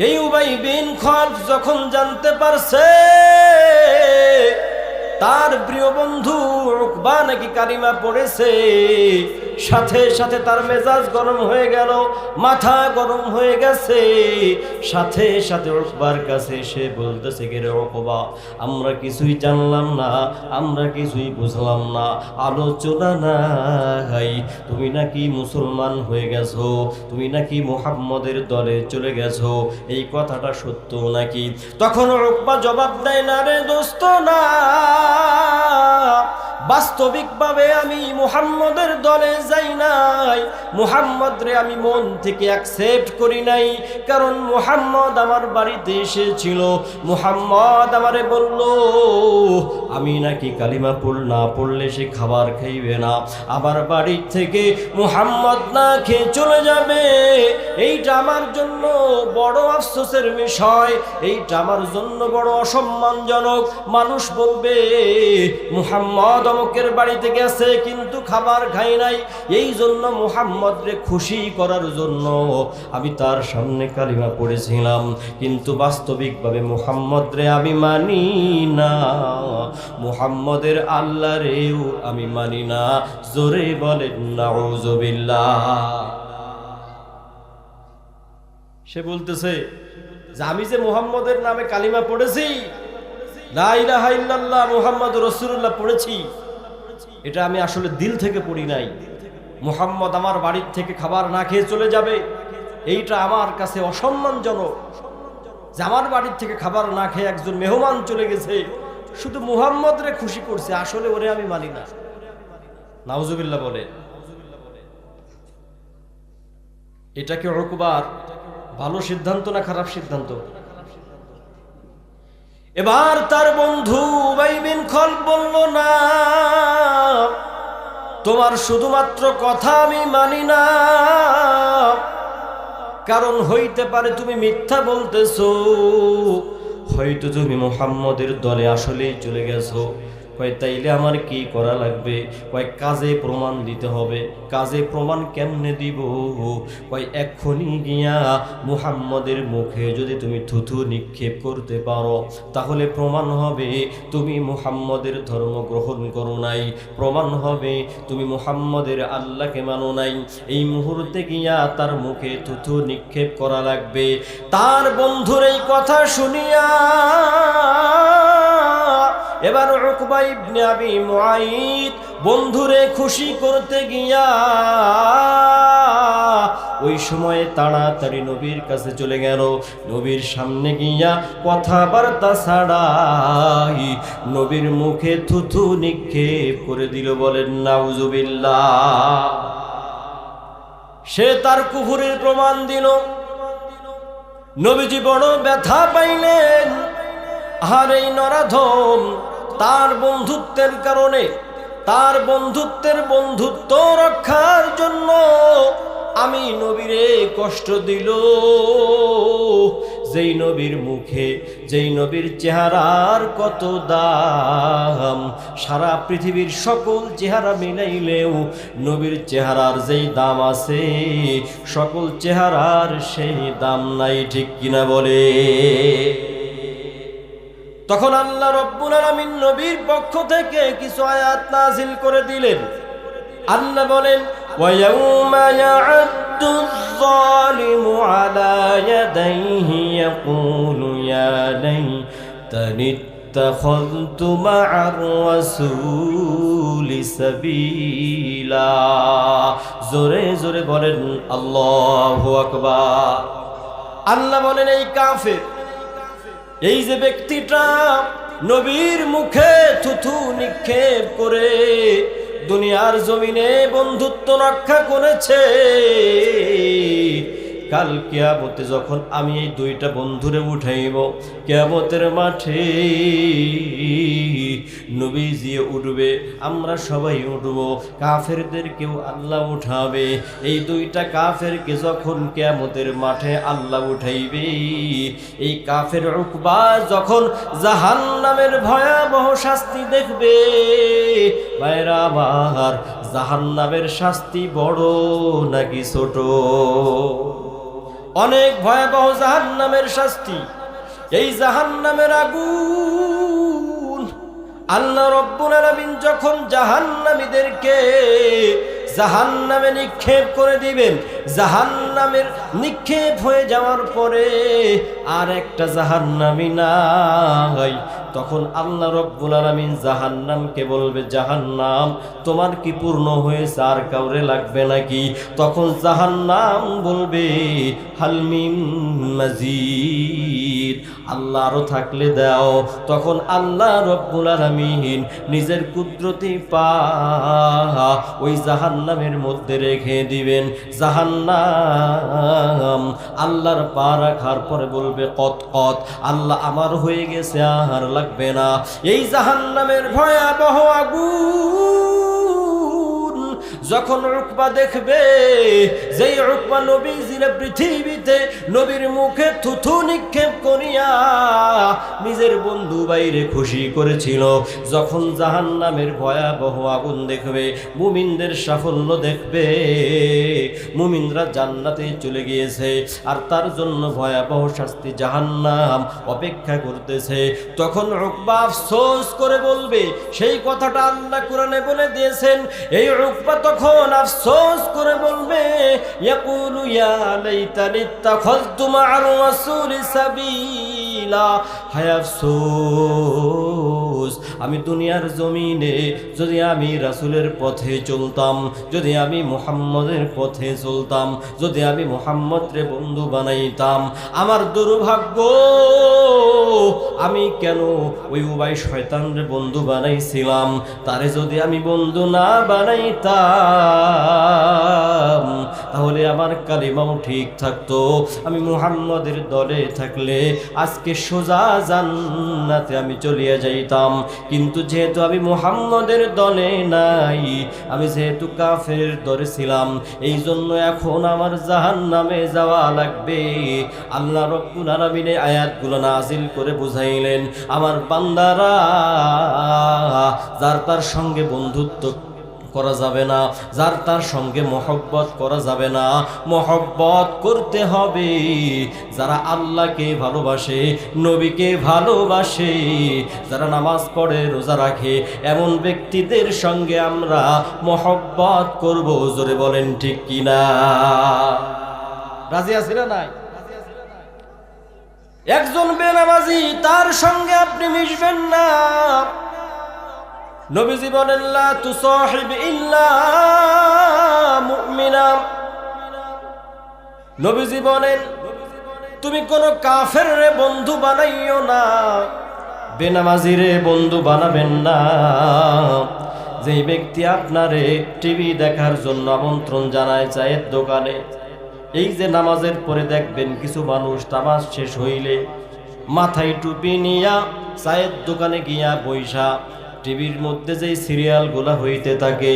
এই উবাই বিন খলফ যখন জানতে পারছে তার প্রিয় বন্ধু উকবা নাকি কালিমা পড়েছে, সাথে সাথে তার মেজাজ গরম হয়ে গেল, মাথা গরম হয়ে গেছে। সাথে সাথে উকবার কাছে সে বলতেছে, কে রে উকবা, আমরা কিছুই জানলাম না, আমরা কিছুই বুঝলাম না, আলোচনা নাই, তুমি নাকি মুসলমান হয়ে গেছো, তুমি নাকি মুহাম্মদের দলে চলে গেছো, এই কথাটা সত্য নাকি? তখন উকবা জবাব দেয়, না রে দোস্ত না, বাস্তবিকভাবে আমি মুহাম্মদের দলে যাই নাই, মুহাম্মদ রে আমি মন থেকে অ্যাকসেপ্ট করি নাই। কারণ মুহাম্মদ আমার বাড়িতে এসেছিল, মুহাম্মদ আমারে বলল আমি নাকি কালিমা না পড়লে সে খাবার খাইবে না, আমার বাড়ি থেকে মুহাম্মদ না খেয়ে চলে যাবে। এইটা আমার জন্য বড় আফসোসের বিষয়, এইটা আমার জন্য বড় অসম্মানজনক। মানুষ বলবে মুহাম্মদ অমুকের বাড়িতে গেছে কিন্তু খাবার খাই নাই, এই জন্য মুহাম্মদ রে খুশি করার জন্য আমি তার সামনে কালিমা পড়েছিলাম, কিন্তু বাস্তবিকভাবে মুহাম্মদ রে আমি মানি না, মুহাম্মদের আল্লাহ রেও আমি মানি না। জোরে বলেন নাউযুবিল্লাহ। সে বলতেছে যে আমি যে মুহাম্মদের নামে কালিমা পড়েছি, লা ইলাহা ইল্লাল্লাহ মুহাম্মাদুর রাসূলুল্লাহ পড়েছি, এটা আমি আসলে দিল থেকে পড়ি নাই। মুহাম্মদ আমার বাড়ির থেকে খাবার না খেয়ে চলে যাবে, এইটা আমার কাছে অসম্মানজনক যে আমার বাড়ির থেকে খাবার না খেয়ে একজন মেহমান চলে গেছে, শুধু মুহাম্মদ রে খুশি করছে, আসলে ওরে আমি মানি না। নাউজুবিল্লাহ বলে। এটা কি উকবার ভালো সিদ্ধান্ত না খারাপ সিদ্ধান্ত? এবার তার বন্ধু উবাই বিন খালদ বলল, না, তোমার শুধুমাত্র কথা আমি মানি না, কারণ হইতে পারে তুমি মিথ্যা বলতেছো, হয়তো তুমি মুহাম্মদের দলে আসলেই চলে গেছো। কয় তাইলে আমার কি করা লাগবে? কয় কাজে প্রমাণ দিতে হবে। কাজে প্রমাণ কেমনে দিব? কয় এক্ষুনি গিয়া মুহাম্মদের মুখে যদি তুমি থুথু নিক্ষেপ করতে পারো তাহলে প্রমাণ হবে তুমি মুহাম্মদের ধর্ম গ্রহণ করো নাই, প্রমাণ হবে তুমি মুহাম্মদের আল্লাহকে মানো নাই। এই মুহূর্তে গিয়া তার মুখে থুথু নিক্ষেপ করা লাগবে। তার বন্ধুর এই কথা শুনিয়া এবার উকবা ইবনে আবি মুআইদ বন্ধুরে খুশি করতে গিয়া ওই সময়ে তাড়াতাড়ি নবীর কাছে চলে গেল। নবীর সামনে গিয়া কথাবার্তা ছাড়াই নবীর মুখে থুথু নিক্ষেপ করে দিল। বলেন নাউজুবিল্লাহ। সে তার কুফরের প্রমাণ দিল। নবীজি বড় ব্যথা পাইলেন। আর এই নরাধম তার বন্ধুত্বের কারণে, তার বন্ধুত্বের বন্ধুত্ব রক্ষার জন্য আমি নবীরে কষ্ট দিল। যেই নবীর মুখে, যেই নবীর চেহারার কত দাম, সারা পৃথিবীর সকল চেহারা মিলাইলেও নবীর চেহারার যেই দাম আছে সকল চেহারার সেই দাম নাই। ঠিক কিনা বলে? তখন আল্লাহ রাব্বুল আলামিন নবীর পক্ষ থেকে কিছু আয়াত নাযিল করে দিলেন। আল্লাহ বলেন, ওয়ায়াউমা ইয়া'আদ্দুয-যালিমু আলা ইয়াদাইহি ইয়াকুলু ইয়া লাইতানি ইত্তাখাযতু মা'আর রাসূলি সাবিলা। জোরে জোরে বলেন আল্লাহু আকবার। আল্লাহ বলেন, এই কাফের, এই যে ব্যক্তিটা নবীর মুখে থুথু নিক্ষেপ করে দুনিয়ার জমিনে বন্ধুত্ব রক্ষা করেছে, কাল কিয়ামতে যখন আমি এই দুইটা বন্ধুরে উঠাইব, কিয়ামতের মাঠে নবীজি উঠবে, আমরা সবাই উঠব, কাফেরদেরকেও আল্লাহ উঠাবে। এই দুইটা কাফেরকে যখন কিয়ামতের মাঠে আল্লাহ উঠাইবে, এই কাফের উকবা যখন জাহান্নামের ভয়াবহ শাস্তি দেখবে, ভাইরা আমার, জাহান্নামের শাস্তি বড় নাকি ছোট? অনেক ভয়াবহ জাহান্নামের শাস্তি। এই জাহান্নামের আগুন আল্লাহ রাব্বুল আলামিন যখন জাহান্নামীদেরকে জাহান্নামে নিক্ষেপ করে দিবেন, জাহান্নামের নিক্ষেপ হয়ে যাওয়ার পরে আর একটা জাহান্নামী নাই, তখন আল্লাহ রাব্বুল আলামিন জাহান্নামকে বলবে, জাহান্নাম তোমার কি পূর্ণ হয়েছে, আর কাউরে লাগবে নাকি? তখন জাহান্নাম বলবে, হাল মিন মাজিদ, আল্লাহ আরো থাকলে দাও। তখন আল্লাহ রাব্বুল আলামিন নিজের কুদরতি পা ওই জাহান্নামের মধ্যে রেখে দিবেন। জাহান্নাম আল্লাহর পা রাখার পরে বলবে, কত কত, আল্লাহ আমার হয়ে গেছে, আর লাগবে না। এই জাহান্নামের ভয়াবহ আগুন যখন উকবা দেখবে, যেই উকবা নবীজির পৃথিবীতে নবীর মুখে থুথু নিক্ষেপ করিয়া নিজের বন্ধু বাইরে খুশি করেছিল, যখন জাহান্নামের ভয়াবহ আগুন দেখবে, মুমিনদের সাফল্য দেখবে, মুমিনরা জান্নাতে চলে গিয়েছে আর তার জন্য ভয়াবহ শাস্তি জাহান্নাম অপেক্ষা করতেছে, তখন উকবা আফসোস করে বলবে, সেই কথাটা আল্লাহ কোরআনে বলে দিয়েছেন। এই উকবা তখন আফসোস করে বলবে, ইয়াকুলু ইয়া লাইতানি ইত্তাখাযতু মা'আর রাসূলি সাবিলা, হায় আফসোস, আমি দুনিয়ার জমিনে যদি আমি রাসূলের পথে চলতাম, যদি আমি মুহাম্মদের পথে চলতাম, যদি আমি মুহাম্মদরে বন্ধু বানাইতাম, আমার দুর্ভাগ্য আমি কেন ওই উবাই শয়তানরে বন্ধু বানাইছিলাম, তারে যদি আমি বন্ধু না বানাইতাম তাহলে আমার কালিমাও ঠিক থাকতো, আমি মুহাম্মদের দলে থাকলে আজকে সোজা জান্নাতে আমি চলিয়ে যাইতাম। কিন্তু যেহেতু আমি মুহাম্মদের দলে নাই, আমি যেহেতু কাফের দলে ছিলাম, এই জন্য এখন আমার জাহান্নামে যাওয়া লাগবে। আল্লাহ রাব্বুল আলামিন এই আয়াতগুলো নাজিল করে বুঝাইলেন, আমার বান্দারা যার তার সঙ্গে বন্ধুত্ব করা যাবে না, যার তার সঙ্গে মহব্বত করা যাবে না। মহব্বত করতে হবে যারা আল্লাহকে ভালোবাসে, নবীকে ভালোবাসে, যারা নামাজ পড়ে, রোজা রাখে, এমন ব্যক্তিদের সঙ্গে আমরা মহব্বত করব। জোরে বলেন ঠিক কিনা? রাজি আছি না নাই? একজন বেনামাজি, তার সঙ্গে আপনি মিশবেন না। নবীজি বলেন, লা তুসাহিব ইল্লা মুমিনা। নবীজি বলেন, তুমি কোন কাফেররে বন্ধু বানাইও না, বেনামাজিরে বন্ধু বানাবেন না। যেই ব্যক্তি আপনারে টিভি দেখার জন্য আমন্ত্রণ জানায় চায়ের দোকানে, এই যে নামাজের পরে দেখবেন কিছু মানুষ নামাজ শেষ হইলে মাথায় টুপি নিয়া চায়ের দোকানে গিয়া বইসা টিভির মধ্যে যেই সিরিয়ালগুলা হইতে থাকে,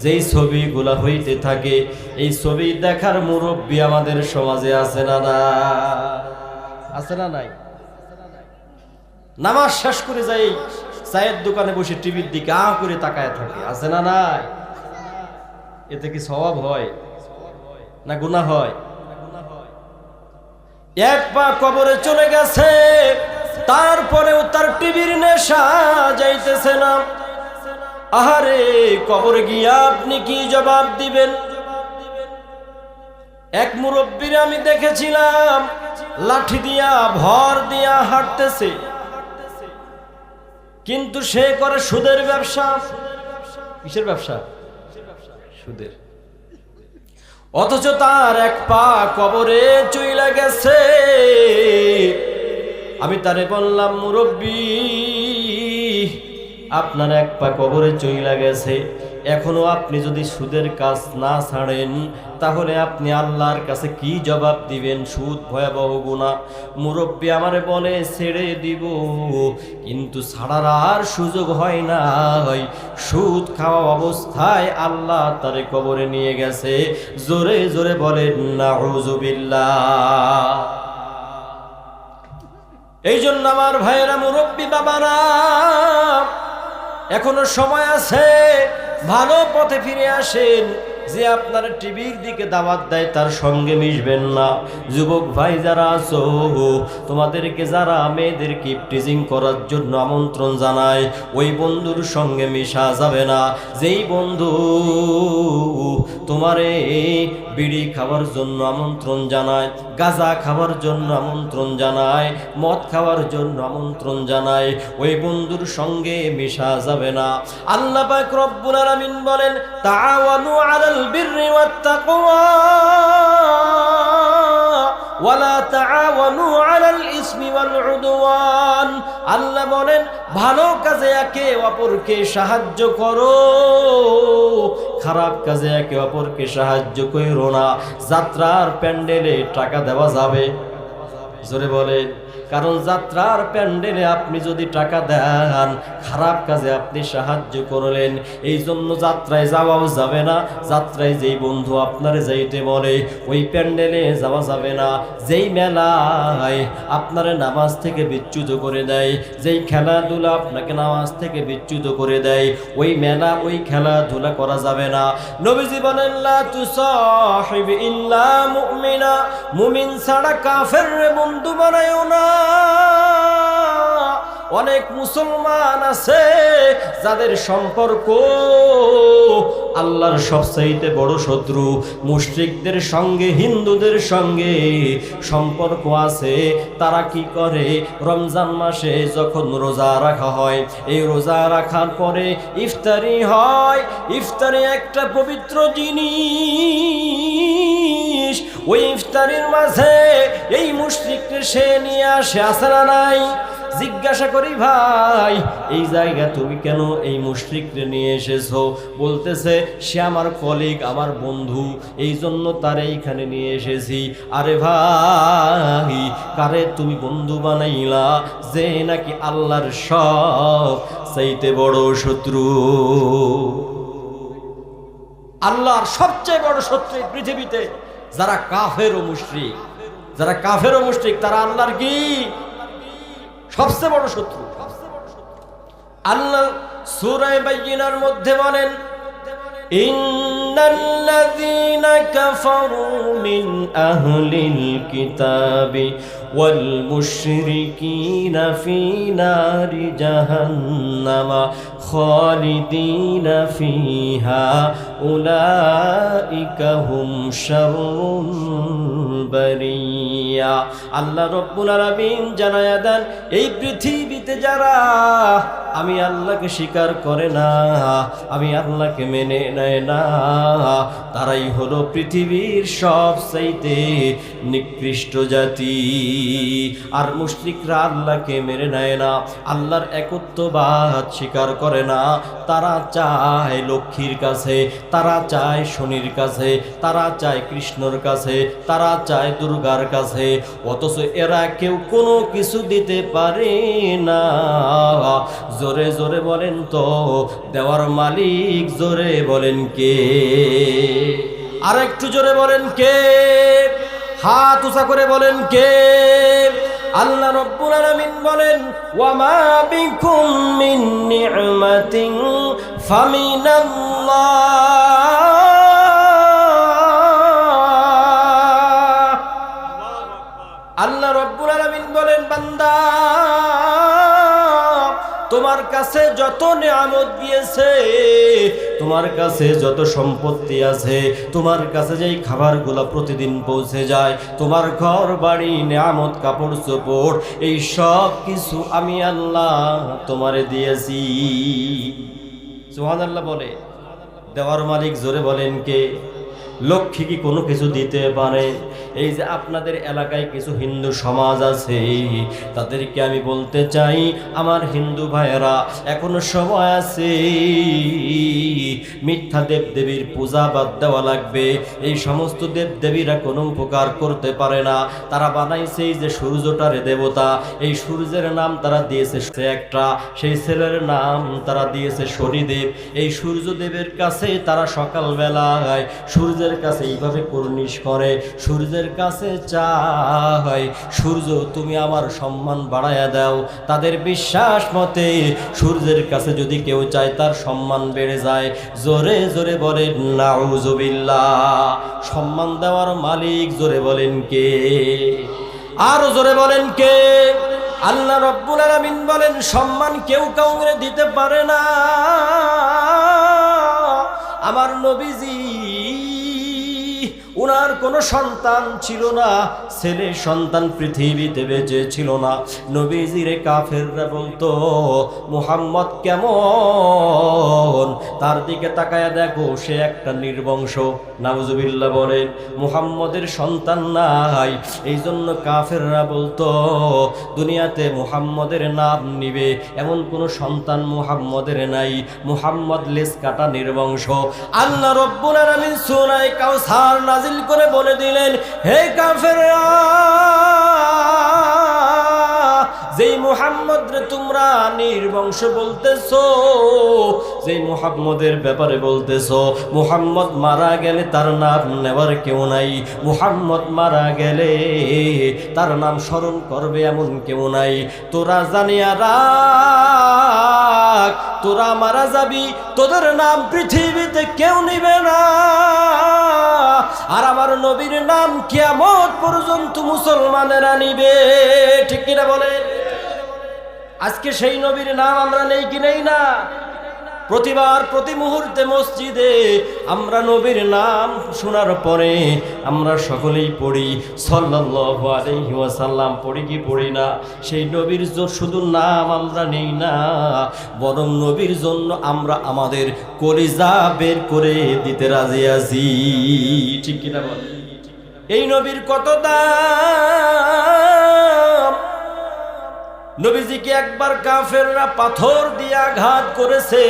যেই ছবিগুলা হইতে থাকে, এই ছবি দেখার মুরব্বী আমাদের সমাজে আছে না না? আছে না নাই? নামাজ শেষ করে যাই চায়ের দোকানে বসে টিভির দিকে করে তাকায় থাকে, আছে না নাই? এতে কি সওয়াব হয় না গুনাহ হয়? এক পা কবরে চলে গেছে, তারপরেও তার টিভির নেশা যাইতেছে না। আহারে, কবরে গিয়া আপনি কি জবাব দিবেন? এক মুরব্বীর আমি দেখেছিলাম লাঠি দিয়া ভর দিয়া হাঁটতেছে, কিন্তু সে করে সুদের ব্যবসা। কিসের ব্যবসা? সুদের। অথচ তার এক পা কবরে চইলা গেছে। আমি তারে বললাম, মুরব্বী, আপনার এক পা কবরে চইলা গেছে, এখনো আপনি যদি সুদের কাজ না ছাড়েন তাহলে আপনি আল্লাহর কাছে কি জবাব দিবেন? সুদ ভয়াবহ গুনাহ। মুরব্বী আমারে বলে, ছেড়ে দিব, কিন্তু ছাড়ার আর সুযোগ হয় না। সুদ খাওয়া অবস্থায় আল্লাহ তারে কবরে নিয়ে গেছে। জোরে জোরে বলেন নাউযুবিল্লাহ। এই জন্য আমার ভাইয়েরা, মুরব্বী বাবারা, এখনো সময় আছে, ভালো পথে ফিরে আসেন। যে আপনার টিভির দিকে দাওয়াত দেয় তার সঙ্গে মিশবেন না। যুবক ভাই যারা আছো, তোমাদেরকে যারা মেয়েদেরকে টিজিং করার জন্য আমন্ত্রণ জানায়, ওই বন্ধুর সঙ্গে মিশা যাবে না। যেই বন্ধু তোমারে বিড়ি খাওয়ার জন্য আমন্ত্রণ জানায়, গাঁজা খাওয়ার জন্য আমন্ত্রণ জানায়, মদ খাওয়ার জন্য আমন্ত্রণ জানায়, ওই বন্ধুর সঙ্গে মিশা যাবে না। আল্লাহ পাক রব্বুল আলামিন বলেন, তাআওয়ানু আলাল বিররি ওয়াত তাকওয়া ওয়ালা তাআওয়ানু আলাল ইসমি ওয়াল উদওয়ান। আল্লাহ বলেন, ভালো কাজে একে অপরকে সাহায্য করো, খারাপ কাজে একে অপরকে সাহায্য করো না। যাত্রার প্যান্ডেলে টাকা দেওয়া যাবে? জোরে বলে। কারণ যাত্রার প্যান্ডেলে আপনি যদি টাকা দেন, খারাপ কাজে আপনি সাহায্য করলেন, এই জন্য যাত্রায় যাওয়াও যাবে না। যাত্রায় যেই বন্ধু আপনারে যাইতে বলে, ওই প্যান্ডেলে যাওয়া যাবে না। যেই মেলায় আপনারে নামাজ থেকে বিচ্যুত করে দেয়, যেই খেলাধুলা আপনাকে নামাজ থেকে বিচ্যুত করে দেয়, ওই মেলা, ওই খেলাধুলা করা যাবে না। নবীজি বলেন, লা তুসাহিব ইল্লা মুমিনা। মুমিন ছাড়া কাফেররে বন্ধু বানায়ও না। অনেক মুসলমান আছে যাদের সম্পর্ক আল্লাহর সবচাইতে বড় শত্রু। মুশরিকদের সঙ্গে, হিন্দুদের সঙ্গে সম্পর্ক আছে। তারা কি করে? রমজান মাসে যখন রোজা রাখা হয়, এই রোজা রাখার পরে ইফতারি হয়। ইফতারি একটা পবিত্র জিনিস। ওই ইফতারির মাঝে এই মুশরিককে সে নিয়ে আসে, আসে না নাই? জিজ্ঞাসা করি ভাই এই জায়গা তুমি কেন এই মুশরিকরে নিয়ে এসেছো? বলতেছে সে আমার কলিগ, আমার বন্ধু, এই জন্য তারে এইখানে নিয়ে এসেছি। আরে ভাই, কারে তুমি বন্ধু বানাইলা যে নাকি আল্লাহর সব চাইতে বড় শত্রু? আল্লাহর সবচেয়ে বড় শত্রু এই পৃথিবীতে যারা কাফের ও মুশরিক, যারা কাফের ও মুশরিক তারা আল্লাহর কি সবচেয়ে বড় শত্রু। আল্লাহ সূরা বাইয়িনার মধ্যে বলেন, ইন্নাল্লাযীনা কাফারু মিন আহলিল কিতাবি ওয়াল মুশরিকিনা ফী নারি জাহান্নামা খালিদিনা ফীহা উলাইকা হুম শাররুল বারিয়া। আল্লাহ রাব্বুল আলামিন জানায়া দেন, এই পৃথিবীতে যারা আমি আল্লাহকে স্বীকার করে না, আমি আল্লাহকে মেনে নেয় না, তারাই হলো পৃথিবীর সবচাইতে নিকৃষ্ট জাতি। আর মুশরিকরা আল্লাহকে মেনে নেয় না, আল্লাহর একত্ববাদ স্বীকার করে না। তারা চায় লক্ষ্মীর কাছে, তারা চায় শনির কাছে, তারা চায় কৃষ্ণর কাছে, তারা চায় দুর্গার কাছে, অথচ এরা কেউ কোনো কিছু দিতে পারে না। জোরে জোরে বলেন তো দেওয়ার মালিক, জোরে বলেন কে? আর একটু জোরে বলেন কে? হাত উঁচা করে বলেন কে? আল্লাহ রাব্বুল আলামিন বলেন, ওয়া মা বিকুম মিন নি'মাতিন ফামিনাল্লাহ। আল্লাহ রাব্বুল আলামিন বলেন, বান্দা তোমার কাছে যত নিয়ামত দিয়েছে, তোমার কাছে যত সম্পত্তি আছে, তোমার কাছে যেই খাবারগুলো প্রতিদিন পৌঁছে যায়, তোমার ঘর বাড়ি নিয়ামত কাপড় চোপড়, এই সব কিছু আমি আল্লাহ তোমারে দিয়েছি। সুবহানাল্লাহ বলে। দেওয়ার মালিক জোরে বলেন কে? লক্ষ্মী কি কোনো কিছু দিতে পারে? এই যে আপনাদের এলাকায় কিছু হিন্দু সমাজ আছে, তাদেরকে আমি বলতে চাই, আমার হিন্দু ভাইয়েরা এখনো সময় আছে, মিথ্যা দেবদেবীর পূজা বাদ দেওয়া লাগবে। এই সমস্ত দেবদেবীরা কোনো উপকার করতে পারে না। তারা বানাইছে এই যে সূর্যটারে দেবতা, এই সূর্যের নাম তারা দিয়েছে একটা, সেই ছেলের নাম তারা দিয়েছে শনিদেব। এই সূর্যদেবের কাছে তারা সকালবেলায় সূর্যের কাছে এইভাবে কুর্নিশ করে, সূর্যের কাছে চায়, সূর্য তুমি আমার সম্মান বাড়ায়া দাও। তাদের বিশ্বাস মতে সূর্যের কাছে যদি কেউ চায় তার সম্মান বেড়ে যায়। জোরে জোরে বলেন নাউজুবিল্লাহ। সম্মান দেওয়ার মালিক জোরে বলেন কে? আর জোরে বলেন কে? আল্লাহ রাব্বুল আলামিন বলেন, সম্মান কেউ কাউকে দিতে পারে না। আমার নবীজি উনার কোনো সন্তান ছিল না, ছেলে সন্তান পৃথিবীতে বেঁচে ছিল না। নবীজিরে কাফেররা বলতো, মুহাম্মদ কেমন, তার দিকে তাকায়া দেখো সে একটা নির্বংশ। নাউজুবিল্লাহ বলেন। মুহাম্মদের সন্তান নাই, এই জন্য কাফেররা বলতো দুনিয়াতে মুহাম্মদের নাম নিবে এমন কোনো সন্তান মুহাম্মদের নাই। মুহাম্মদ লেজ কাটা নির্বংশ। আল্লাহ রাব্বুল আলামিন সূরা কাউসার নাজিল করে বলে দিলেন, হে কাফেররা, যেই মুহাম্মদ রে তোমরা নির্বংশ বলতেছো, যেই মুহাম্মদের ব্যাপারে বলতেছো, মুহাম্মদ মারা গেলে তার নাম নেবার কেউ নাই। মুহাম্মদ মারা গেলে তার নাম স্মরণ করবে এমন কেউ নাই। তোরা জানিয়া রাখ, তোরা মারা যাবি, তোদের নাম পৃথিবীতে কেউ নিবে না। আর আমার নবীর নাম কিয়ামত পর্যন্ত মুসলমানেরা নিবে। ঠিক কিনা বলেন? আজকে সেই নবীর নাম আমরা নেই কি নেই না? প্রতিবার প্রতি মুহূর্তে মসজিদে আমরা নবীর নাম শোনার পরে আমরা সকলেই পড়ি সাল্লাল্লাহু আলাইহি ওয়াসাল্লাম। পড়ি কি পড়ি না? সেই নবীর শুধু নাম আমরা নেই না, বরং নবীর জন্য আমরা আমাদের কলিজা বের করে দিতে রাজি আছি। ঠিক কিনা বলেন? এই নবীর কত দাম! নবীজিকে একবার কাফেররা পাথর দিয়ে আঘাত করেছে,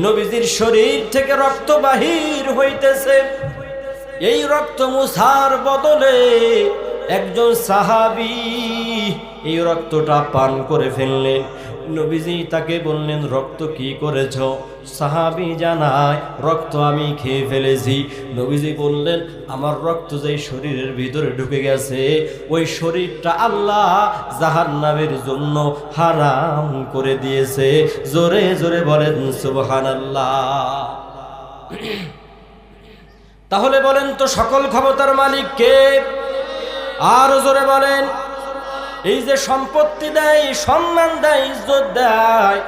নবীজির শরীর থেকে রক্ত বাহির হইতেছে। এই রক্ত মুছার বদলে একজন সাহাবী এই রক্তটা পান করে ফেললেন। নবীজি তাকে বললেন, রক্ত কি করেছ? সাহাবী জানায়, রক্ত আমি খেয়ে ফেলেছি। নবীজি বললেন, আমার রক্ত যেই শরীরের ভিতরে ঢুকে গেছে, ওই শরীরটা আল্লাহ জাহান্নামের জন্য হারাম করে দিয়েছে। জোরে জোরে বলেন সুবহানাল্লাহ। তাহলে বলেন তো সকল ক্ষমতার মালিক কে? আর জোরে বলেন। এই যে সম্পত্তি দেয়, সম্মান দেয়, ইজ্জত দেয়,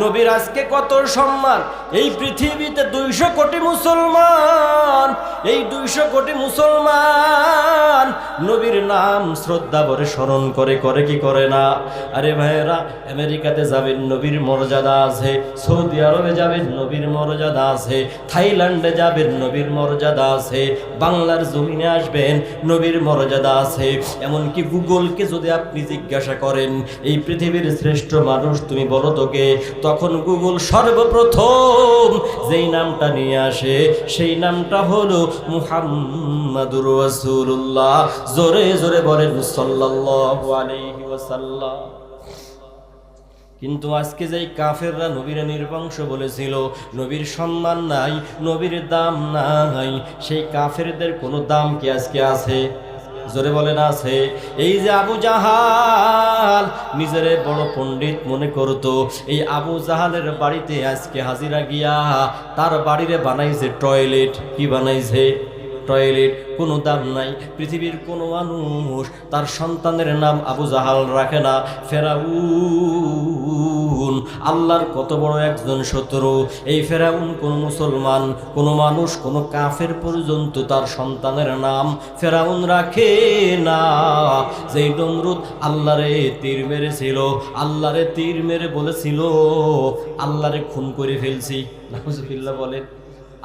নবীর আজকে কত সম্মান। এই পৃথিবীতে 200 কোটি মুসলমান, এই 200 কোটি মুসলমান নবীর নাম শ্রদ্ধা ভরে স্মরণ করে, করে কি করে না? আরে ভাইয়েরা, আমেরিকাতে যাবেন নবীর মর্যাদা আছে, সৌদি আরবে যাবেন নবীর মর্যাদা আছে, থাইল্যান্ডে যাবেন নবীর মর্যাদা আছে, বাংলার জমিনে আসবেন নবীর মর্যাদা আছে। এমনকি গুগলকে যদি আপনি জিজ্ঞাসা করেন, এই পৃথিবীর শ্রেষ্ঠ মানুষ তুমি বলো তোকে, তখন গুগল সর্বপ্রথম যেই নামটা নিয়ে আসে সেই নামটা হলো মুহাম্মাদুর রাসূলুল্লাহ। জোরে জোরে বলেন সাল্লাল্লাহু আলাইহি ওয়াসাল্লাম। কিন্তু আজকে যেই কাফেররা নবীর নির্বংশ বলেছিল, নবীর সম্মান নাই, নবীর দাম নাই, সেই কাফেরদের কোনো দাম কি আজকে আছে? জোরে বলেন আছে? এই যে আবু জাহাল নিজের বড় পণ্ডিত মনে করতো, এই আবু জাহালের বাড়িতে আজকে হাজিরা গিয়া তার বাড়িরে বানাইছে টয়লেট। কি বানাইছে? টয়লেট। কোনো দাম নাই। পৃথিবীর কোনো মানুষ তার সন্তানের নাম আবু জাহাল রাখে না। ফেরাউন আল্লাহর কত বড় একজন শত্রু। এই ফেরাউন কোন মুসলমান, কোন মানুষ, কোন কাফের পর্যন্ত তার সন্তানের নাম ফেরাউন রাখে না। যেই নমরুদ আল্লাহরে তীর মেরেছিল, আল্লাহরে তীর মেরে বলেছিল আল্লাহরে খুন করে ফেলছি, নাউজুবিল্লাহ বলেন।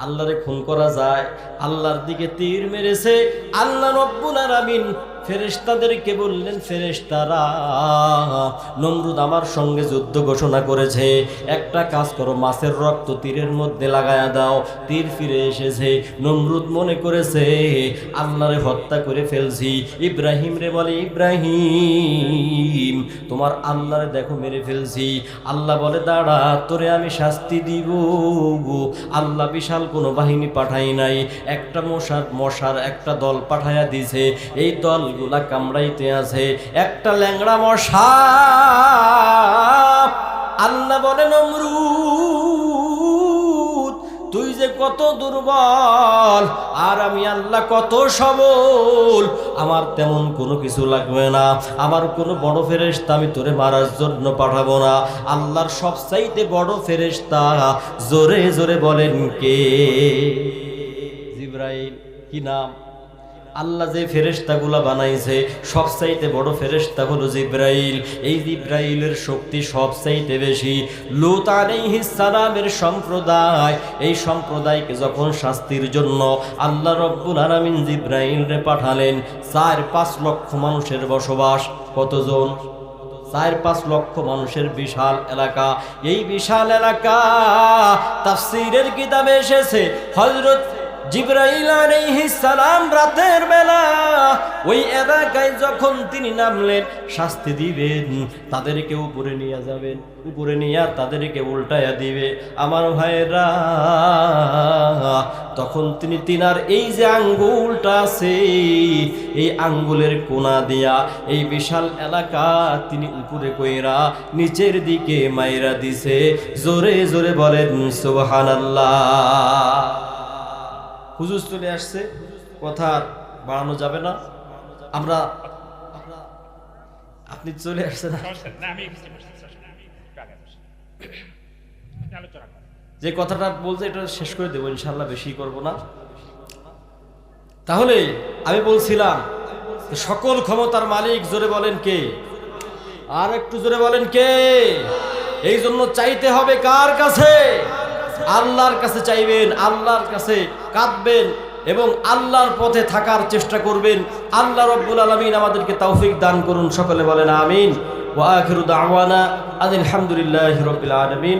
আল্লাহরে খুন করা যায়? আল্লাহর দিকে তীর মেরেছে। আল্লাহ রব্বুল আলামিন ফেরেশতাদেরকে বললেন, ফেরেশতারা, নমরুদ আমার সঙ্গে যুদ্ধ ঘোষণা করেছে, একটা কাজ করো, মাছের রক্ত তীরের মধ্যে লাগায়া দাও। তীর ফিরে এসেছে। নমরুদ মনে করেছে আল্লাহরে হত্যা করে ফেলছি। ইব্রাহিম রে বলে, ইব্রাহিম তোমার আল্লাহরে দেখো মেরে ফেলছি। আল্লাহ বলে, দাঁড়া, তোরে আমি শাস্তি দিব। আল্লাহ বিশাল কোনো বাহিনী পাঠাই নাই, একটা মশার একটা দল পাঠাইয়া দিছে। এই দলগুলা কামড়াইতে আছে একটা ল্যাংড়া মশা। আল্লাহ বলে, নমরুদ তুই যে কত দুর্বল আর আমি আল্লাহ কত সবল, আমার তেমন কোনো কিছু লাগবে না, আমার কোনো বড় ফেরেশতা আমি তোরে মারার জন্য পাঠাবো না। আল্লাহর সবচাইতে বড় ফেরেশতা, জোরে জোরে বলেন কে? জিবরাইল। কি নাম? আল্লাহ যে ফেরেশতাগুলা বানাইছে সবচাইতে বড় ফেরেশতা হলো জিবরাইল। এই জিবরাইলের শক্তি সবচাইতে বেশি। লূত আলাইহিস সালামের সম্প্রদায়, এই সম্প্রদায়কে যখন শাস্তির জন্য আল্লাহ রব্বুল আলামিন জিবরাইলরে পাঠালেন, 4-5 লক্ষ মানুষের বসবাস। কতজন? 4-5 লক্ষ মানুষের বিশাল এলাকা। এই বিশাল এলাকা তাফসীরের কিতাবে এসেছে, হযরত জিবরাইল আলাইহিস সালাম রাতের বেলা ওই এলাকায় যখন তিনি নামলেন, শাস্তি দিবেন, তাদেরকে উপরে নিয়ে যাবেন, উপরে নিয়ে তাদেরকে উল্টায়া দিবে। আমার ভাইরা, তখন তিনি তিনার এই যে আঙ্গুলটা আছে, এই আঙ্গুলের কোনা দিয়া এই বিশাল এলাকা তিনি উপরে কইরা নিচের দিকে মাইরা দিছে। জোরে জোরে বলেন সুবহানাল্লাহ। হুজুর চলে আসছে, কথা বাড়ানো যাবে না। আমরা আপনি চলে আসছেন, যে কথাটা বলছে এটা শেষ করে দেবো ইনশাল্লাহ, বেশি করব না। তাহলে আমি বলছিলাম সকল ক্ষমতার মালিক, জোরে বলেন কে? আর একটু জোরে বলেন কে? এই জন্য চাইতে হবে কার কাছে? আল্লাহর কাছে চাইবেন, আল্লাহর কাছে কাঁদবেন এবং আল্লাহর পথে থাকার চেষ্টা করবেন। আল্লাহ রব্বুল আলামিন আমাদেরকে তৌফিক দান করুন, সকলে বলেন আমিন। ওয়া আখিরু দাওয়ানা আলহামদুলিল্লাহি রাব্বিল আলামিন।